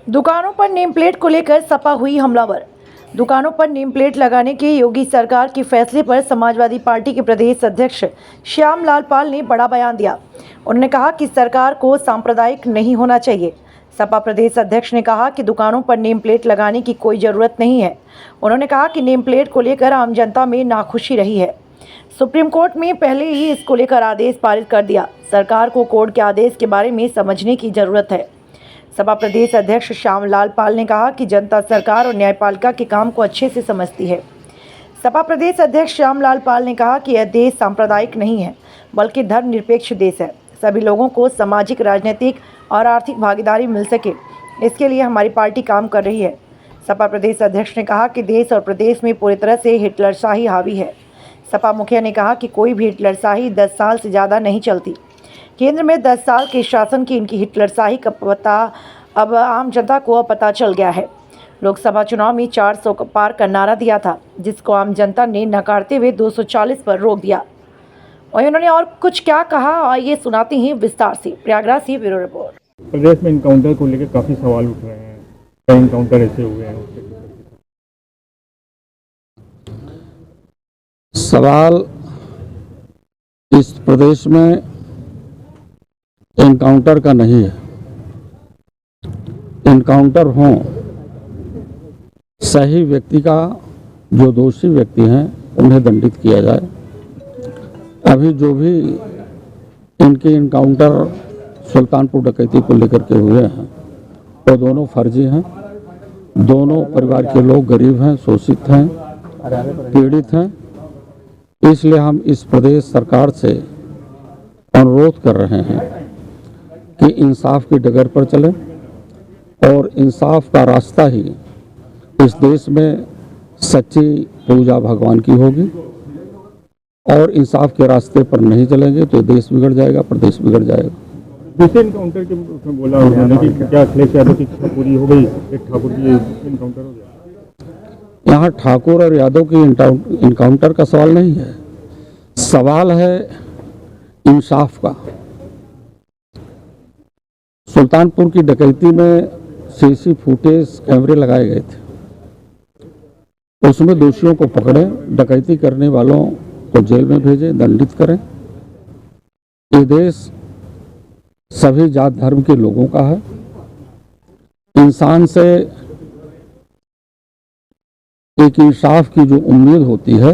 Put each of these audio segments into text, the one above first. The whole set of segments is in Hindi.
दुकानों पर नेम प्लेट को लेकर सपा हुई हमलावर। दुकानों पर नेम प्लेट लगाने के योगी सरकार के फैसले पर समाजवादी पार्टी के प्रदेश अध्यक्ष श्यामलाल पाल ने बड़ा बयान दिया। उन्होंने कहा कि सरकार को सांप्रदायिक नहीं होना चाहिए। सपा प्रदेश अध्यक्ष ने कहा कि दुकानों पर नेम प्लेट लगाने की कोई ज़रूरत नहीं है। उन्होंने कहा कि नेम प्लेट को लेकर आम जनता में नाखुशी रही है। सुप्रीम कोर्ट में पहले ही इसको लेकर आदेश पारित कर दिया। सरकार को कोर्ट के आदेश के बारे में समझने की ज़रूरत है। सपा प्रदेश अध्यक्ष श्यामलाल पाल ने कहा कि जनता सरकार और न्यायपालिका के काम को अच्छे से समझती है। सपा प्रदेश अध्यक्ष श्यामलाल पाल ने कहा कि यह देश सांप्रदायिक नहीं है बल्कि धर्मनिरपेक्ष देश है। सभी लोगों को सामाजिक, राजनीतिक और आर्थिक भागीदारी मिल सके, इसके लिए हमारी पार्टी काम कर रही है। सपा प्रदेश अध्यक्ष ने कहा कि देश और प्रदेश में पूरी तरह से हिटलरशाही हावी है। सपा मुखिया ने कहा कि कोई भी हिटलरशाही 10 साल से ज़्यादा नहीं चलती। केंद्र में 10 साल के शासन की इनकी हिटलरशाही का पता अब आम जनता को पता चल गया है। लोकसभा चुनाव में 400 पार का नारा दिया था, जिसको आम जनता ने नकारते हुए 240 पर रोक दिया। वहीं उन्होंने और कुछ क्या कहा, और ये सुनाते हैं विस्तार से। प्रयागराज से ब्यूरो रिपोर्ट। प्रदेश में इनकाउंटर को लेकर काफी सवाल उठ रहे हैं। कई इनकाउंटर ऐसे हुए हैं। सवाल इस प्रदेश में एनकाउंटर का नहीं है। एनकाउंटर हो सही व्यक्ति का, जो दोषी व्यक्ति हैं उन्हें दंडित किया जाए। अभी जो भी इनके एनकाउंटर सुल्तानपुर डकैती को लेकर के हुए हैं वो दोनों फर्जी हैं। दोनों परिवार के लोग गरीब हैं, शोषित हैं, पीड़ित हैं। इसलिए हम इस प्रदेश सरकार से अनुरोध कर रहे हैं कि इंसाफ की डगर पर चलें और इंसाफ का रास्ता ही इस देश में सच्ची पूजा भगवान की होगी। और इंसाफ के रास्ते पर नहीं चलेंगे तो देश बिगड़ जाएगा, प्रदेश बिगड़ जाएगा। दूसरे इनकाउंटर के उसमें बोला उन्होंने कि क्या अखिलेश यादव की इच्छा पूरी हो गई, एक ठाकुर की इनकाउंटर हो गया। यहाँ ठाकुर और यादव की इनकाउंटर का सवाल नहीं है, सवाल है इंसाफ का। सुल्तानपुर की डकैती में सीसी फुटेज कैमरे लगाए गए थे, उसमें दोषियों को पकड़ें, डकैती करने वालों को जेल में भेजें, दंडित करें। ये देश सभी जात धर्म के लोगों का है। इंसान से एक इंसाफ की जो उम्मीद होती है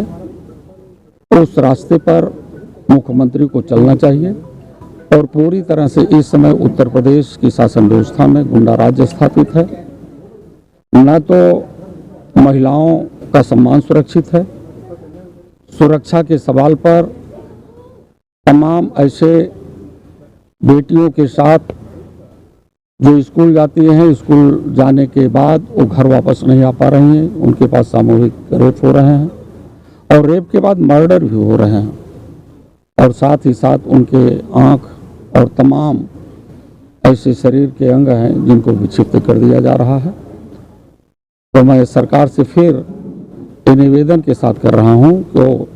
उस रास्ते पर मुख्यमंत्री को चलना चाहिए। और पूरी तरह से इस समय उत्तर प्रदेश की शासन व्यवस्था में गुंडा राज स्थापित है। न तो महिलाओं का सम्मान सुरक्षित है। सुरक्षा के सवाल पर तमाम ऐसे बेटियों के साथ जो स्कूल जाती हैं, स्कूल जाने के बाद वो घर वापस नहीं आ पा रही हैं, उनके पास सामूहिक रेप हो रहे हैं और रेप के बाद मर्डर भी हो रहे हैं। और साथ ही साथ उनके आँख और तमाम ऐसे शरीर के अंग हैं जिनको विक्षिप्त कर दिया जा रहा है। तो मैं सरकार से फिर ये निवेदन के साथ कर रहा हूं कि वो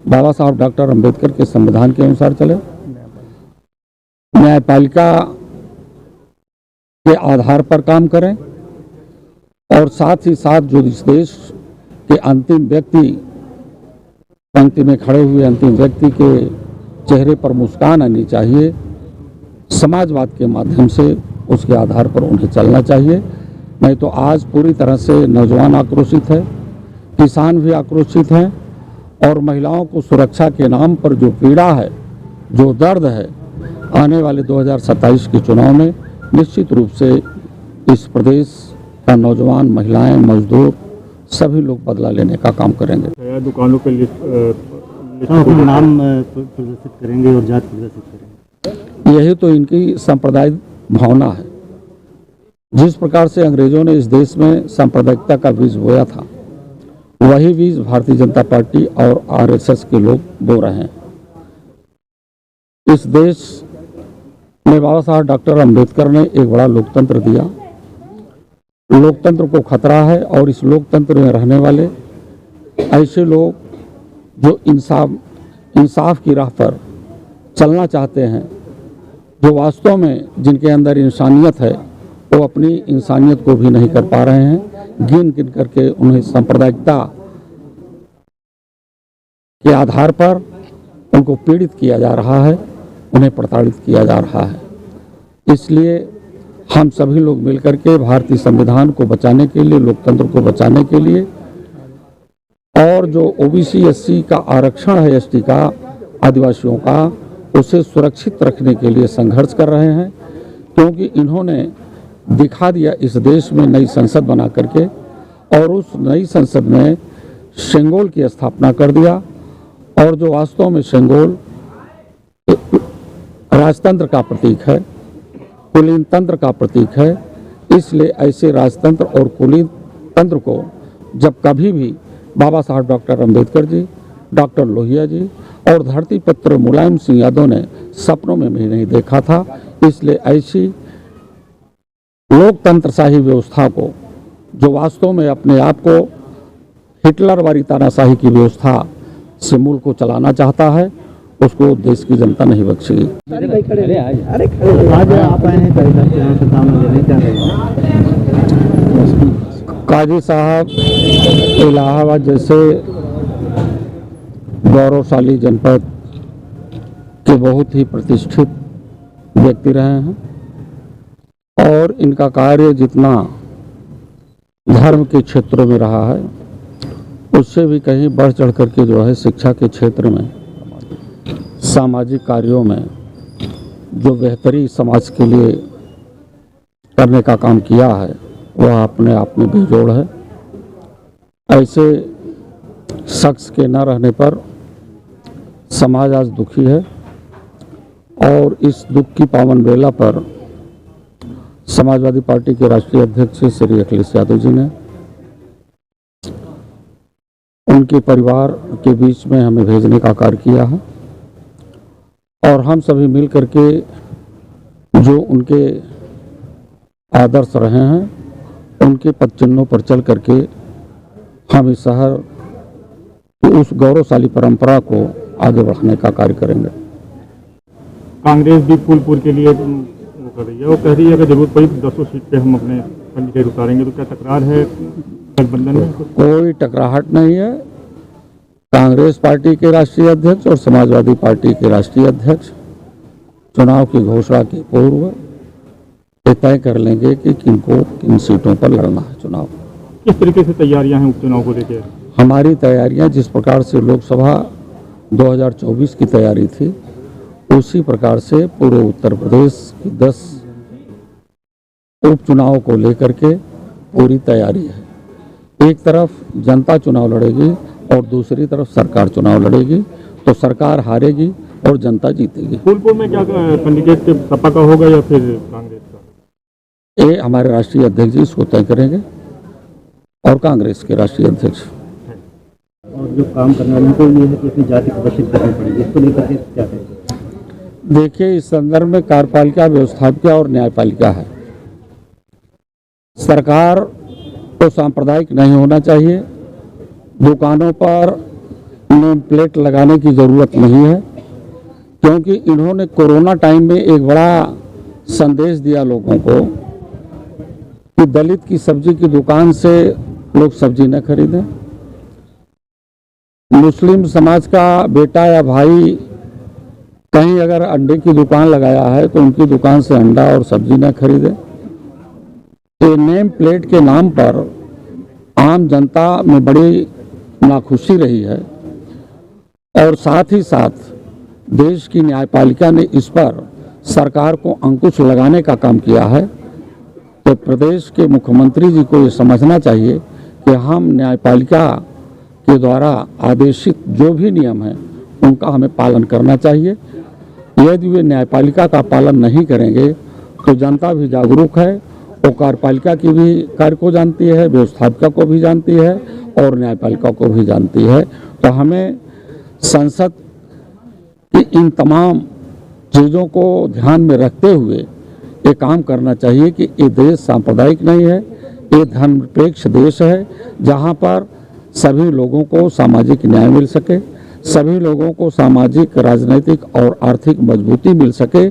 बाबा साहब डॉक्टर अंबेडकर के संविधान के अनुसार चले, न्यायपालिका के आधार पर काम करें और साथ ही साथ जो इस देश के अंतिम व्यक्ति, पंक्ति में खड़े हुए अंतिम व्यक्ति के चेहरे पर मुस्कान आनी चाहिए, समाजवाद के माध्यम से उसके आधार पर उन्हें चलना चाहिए। नहीं तो आज पूरी तरह से नौजवान आक्रोशित है, किसान भी आक्रोशित हैं और महिलाओं को सुरक्षा के नाम पर जो पीड़ा है, जो दर्द है, आने वाले 2027 के चुनाव में निश्चित रूप से इस प्रदेश का नौजवान, महिलाएं, मजदूर सभी लोग बदला लेने का काम करेंगे। दुकानों पे नाम प्रदर्शित करेंगे और जात प्रदर्शित करेंगे। यही तो इनकी सांप्रदायिक भावना है। जिस प्रकार से अंग्रेजों ने इस देश में सांप्रदायिकता का बीज बोया था, वही बीज भारतीय जनता पार्टी और आरएसएस के लोग बो रहे हैं। इस देश में बाबा साहब डॉक्टर अंबेडकर ने एक बड़ा लोकतंत्र दिया। लोकतंत्र को खतरा है और इस लोकतंत्र में रहने वाले ऐसे लोग जो इंसाफ की राह पर चलना चाहते हैं, जो वास्तव में जिनके अंदर इंसानियत है वो अपनी इंसानियत को भी नहीं कर पा रहे हैं। गिन गिन करके उन्हें सांप्रदायिकता के आधार पर उनको पीड़ित किया जा रहा है, उन्हें प्रताड़ित किया जा रहा है। इसलिए हम सभी लोग मिलकर के भारतीय संविधान को बचाने के लिए, लोकतंत्र को बचाने के लिए और जो ओबीसी एससी का आरक्षण है, एसटी का, आदिवासियों का, उसे सुरक्षित रखने के लिए संघर्ष कर रहे हैं। क्योंकि इन्होंने दिखा दिया इस देश में नई संसद बना करके और उस नई संसद में शेंगोल की स्थापना कर दिया और जो वास्तव में शेंगोल राजतंत्र का प्रतीक है, कुलीन तंत्र का प्रतीक है। इसलिए ऐसे राजतंत्र और कुलीन तंत्र को जब कभी भी बाबा साहब डॉक्टर अंबेडकर जी, डॉक्टर लोहिया जी और धरती पुत्र मुलायम सिंह यादव ने सपनों में भी नहीं देखा था। इसलिए ऐसी लोकतंत्रशाही व्यवस्था को, जो वास्तव में अपने आप को हिटलर वाली तानाशाही की व्यवस्था से मुल्क को चलाना चाहता है, उसको देश की जनता नहीं बख्शेगी। आज आप आए हैं परिषद के यहाँ से काम लेने, क्या काजी साहब इलाहाबाद जैसे गौरवशाली जनपद के बहुत ही प्रतिष्ठित व्यक्ति रहे हैं और इनका कार्य जितना धर्म के क्षेत्रों में रहा है उससे भी कहीं बढ़ चढ़ करके जो है शिक्षा के क्षेत्र में, सामाजिक कार्यों में जो बेहतरी समाज के लिए करने का काम किया है वह अपने आप में बेजोड़ है। ऐसे शख्स के न रहने पर समाज आज दुखी है और इस दुख की पावन बेला पर समाजवादी पार्टी के राष्ट्रीय अध्यक्ष श्री अखिलेश यादव जी ने उनके परिवार के बीच में हमें भेजने का कार्य किया है और हम सभी मिल करके जो उनके आदर्श रहे हैं उनके पद चिन्हों पर चल करके हम इस शहर की उस गौरवशाली परंपरा को आगे बढ़ाने का कार्य करेंगे। कांग्रेस भी फूलपुर के लिए वो कर रही है, वो कह रही है अगर जरूरत पड़ी तो 200 सीट पे हम अपने कैंडिडेट उतारेंगे। तो क्या तकरार है गठबंधन में? कोई टकराहट नहीं है। कांग्रेस पार्टी के राष्ट्रीय अध्यक्ष और समाजवादी पार्टी के राष्ट्रीय अध्यक्ष चुनाव की घोषणा के पूर्व ये तय कर लेंगे कि किनको किन सीटों पर लड़ना है चुनाव। किस तरीके से तैयारियां हैं उपचुनाव को लेकर? हमारी तैयारियां जिस प्रकार से लोकसभा 2024 की तैयारी थी उसी प्रकार से पूरे उत्तर प्रदेश की 10 उपचुनाव को लेकर के पूरी तैयारी है। एक तरफ जनता चुनाव लड़ेगी और दूसरी तरफ सरकार चुनाव लड़ेगी, तो सरकार हारेगी और जनता जीतेगी। फूलपुर में क्या कैंडिडेट सपा का होगा या फिर कांग्रेस का? ये हमारे राष्ट्रीय अध्यक्ष जी इसको तय करेंगे और कांग्रेस के राष्ट्रीय अध्यक्ष। और जो काम करने वालों को ये है कि अपनी जाति प्रदर्शित करनी पड़ेगी, इसको लेकर के क्या करेंगे? देखिए, इस संदर्भ में कार्यपालिका, व्यवस्थापिका और न्यायपालिका है। सरकार को सांप्रदायिक नहीं होना चाहिए। दुकानों पर नेम प्लेट लगाने की ज़रूरत नहीं है, क्योंकि इन्होंने कोरोना टाइम में एक बड़ा संदेश दिया लोगों को कि दलित की सब्जी की दुकान से लोग सब्जी न खरीदें। मुस्लिम समाज का बेटा या भाई कहीं अगर अंडे की दुकान लगाया है तो उनकी दुकान से अंडा और सब्जी न खरीदें। तो नेम प्लेट के नाम पर आम जनता में बड़ी नाखुशी रही है और साथ ही साथ देश की न्यायपालिका ने इस पर सरकार को अंकुश लगाने का काम किया है। तो प्रदेश के मुख्यमंत्री जी को ये समझना चाहिए कि हम न्यायपालिका के द्वारा आदेशित जो भी नियम हैं उनका हमें पालन करना चाहिए। यदि वे न्यायपालिका का पालन नहीं करेंगे तो जनता भी जागरूक है, वो कार्यपालिका की भी कार्य को जानती है, व्यवस्थापिका को भी जानती है और न्यायपालिका को भी जानती है। तो हमें संसद की इन तमाम चीज़ों को ध्यान में रखते हुए ये काम करना चाहिए कि ये देश सांप्रदायिक नहीं है, ये धर्मनिरपेक्ष देश है, जहाँ पर सभी लोगों को सामाजिक न्याय मिल सके, सभी लोगों को सामाजिक, राजनीतिक और आर्थिक मजबूती मिल सके,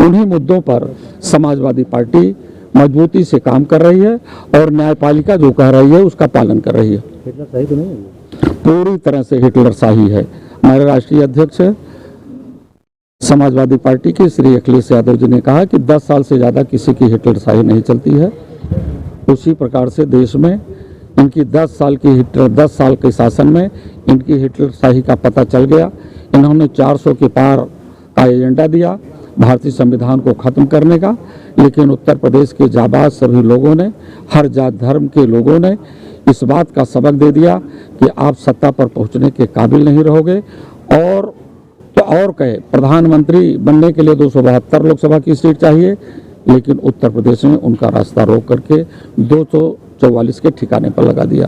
उन्हीं मुद्दों पर समाजवादी पार्टी मजबूती से काम कर रही है और न्यायपालिका जो कह रही है उसका पालन कर रही है। हिटलर सही तो नहीं है ये? पूरी तरह से हिटलर शाही है। हमारे राष्ट्रीय अध्यक्ष समाजवादी पार्टी के श्री अखिलेश यादव जी ने कहा कि 10 साल से ज़्यादा किसी की हिटलर शाही नहीं चलती है। उसी प्रकार से देश में इनकी 10 साल के शासन में इनकी हिटलर शाही का पता चल गया। इन्होंने 400 के पार का एजेंडा दिया भारतीय संविधान को खत्म करने का, लेकिन उत्तर प्रदेश के जाबाज सभी लोगों ने, हर जात धर्म के लोगों ने इस बात का सबक दे दिया कि आप सत्ता पर पहुंचने के काबिल नहीं रहोगे। और तो और कहे, प्रधानमंत्री बनने के लिए 272 लोकसभा की सीट चाहिए, लेकिन उत्तर प्रदेश में उनका रास्ता रोक करके 244 के ठिकाने पर लगा दिया।